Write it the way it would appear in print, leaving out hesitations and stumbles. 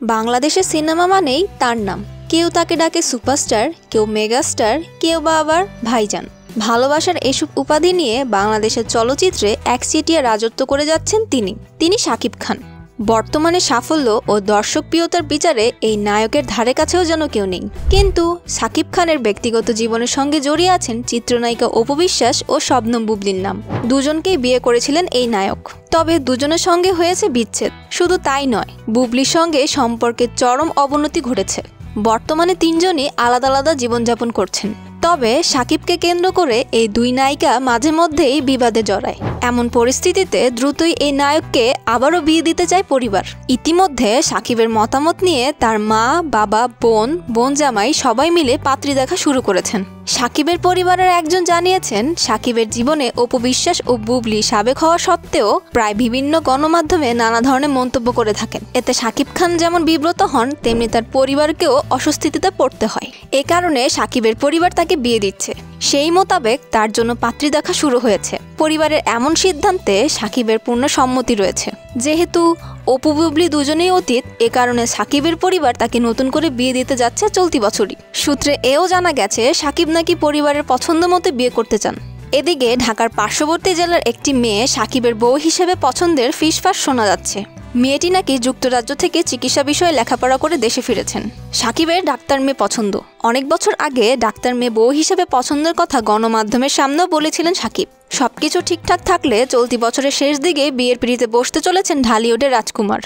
বাংলাদেশের সিনেমা মানেই তার নাম। কেউ তাকে ডাকে সুপারস্টার, কেউ মেগাস্টার, কেউ বা আবার ভাইজান। ভালোবাসার এসব উপাধি নিয়ে বাংলাদেশের চলচ্চিত্রে একচেটিয়া রাজত্ব করে যাচ্ছেন তিনি শাকিব খান। বর্তমানে সাফল্য ও দর্শকপ্রিয়তার বিচারে এই নায়কের ধারে কাছেও যেন কেউ নেই। কিন্তু শাকিব খানের ব্যক্তিগত জীবনের সঙ্গে জড়িয়ে আছেন চিত্রনায়িকা অপু বিশ্বাস ও শবনম বুবলির নাম। দুজনকেই বিয়ে করেছিলেন এই নায়ক। তবে দুজনের সঙ্গে হয়েছে বিচ্ছেদ। শুধু তাই নয়, বুবলির সঙ্গে সম্পর্কের চরম অবনতি ঘটেছে। বর্তমানে তিনজনই আলাদা আলাদা জীবনযাপন করছেন। তবে শাকিবকে কেন্দ্র করে এই দুই নায়িকা মাঝে মধ্যেই বিবাদে জড়ায়। এমন পরিস্থিতিতে দ্রুতই এই নায়ককে আবারও বিয়ে দিতে চায় পরিবার। ইতিমধ্যে শাকিবের মতামত নিয়ে তার মা, বাবা, বোন জামাই সবাই মিলে পাত্রী দেখা শুরু করেছেন। শাকিবের পরিবারের একজন জানিয়েছেন, শাকিবের জীবনে অপু বিশ্বাস ও বুবলি সাবেক হওয়া সত্ত্বেও প্রায় বিভিন্ন গণমাধ্যমে নানা ধরনের মন্তব্য করে থাকেন। এতে শাকিব খান যেমন বিব্রত হন, তেমনি তার পরিবারকেও অস্বস্তিতে পড়তে হয়। এ কারণে শাকিবের পরিবার তাকে বিয়ে দিচ্ছে। সেই মোতাবেক তার জন্য পাত্রী দেখা শুরু হয়েছে। পরিবারের এমন সিদ্ধান্তে শাকিবের পূর্ণ সম্মতি রয়েছে। যেহেতু অপু বুবলি দুজনেই অতীত, এ কারণে শাকিবের পরিবার তাকে নতুন করে বিয়ে দিতে যাচ্ছে চলতি বছরই। সূত্রে এও জানা গেছে, শাকিব নাকি পরিবারের পছন্দ মতো বিয়ে করতে চান। এদিকে ঢাকার পার্শ্ববর্তী জেলার একটি মেয়ে শাকিবের বউ হিসেবে পছন্দের ফিসফাস শোনা যাচ্ছে। মেয়েটি নাকি যুক্তরাজ্য থেকে চিকিৎসা বিষয়ে লেখাপড়া করে দেশে ফিরেছেন। শাকিবের ডাক্তার মেয়ে পছন্দ। অনেক বছর আগে ডাক্তার মেয়ে বউ হিসেবে পছন্দের কথা গণমাধ্যমের সামনেও বলেছিলেন শাকিব। সবকিছু ঠিকঠাক থাকলে চলতি বছরের শেষ দিকে বিয়ের পিঁড়িতে বসতে চলেছেন ঢালিউডের রাজকুমার।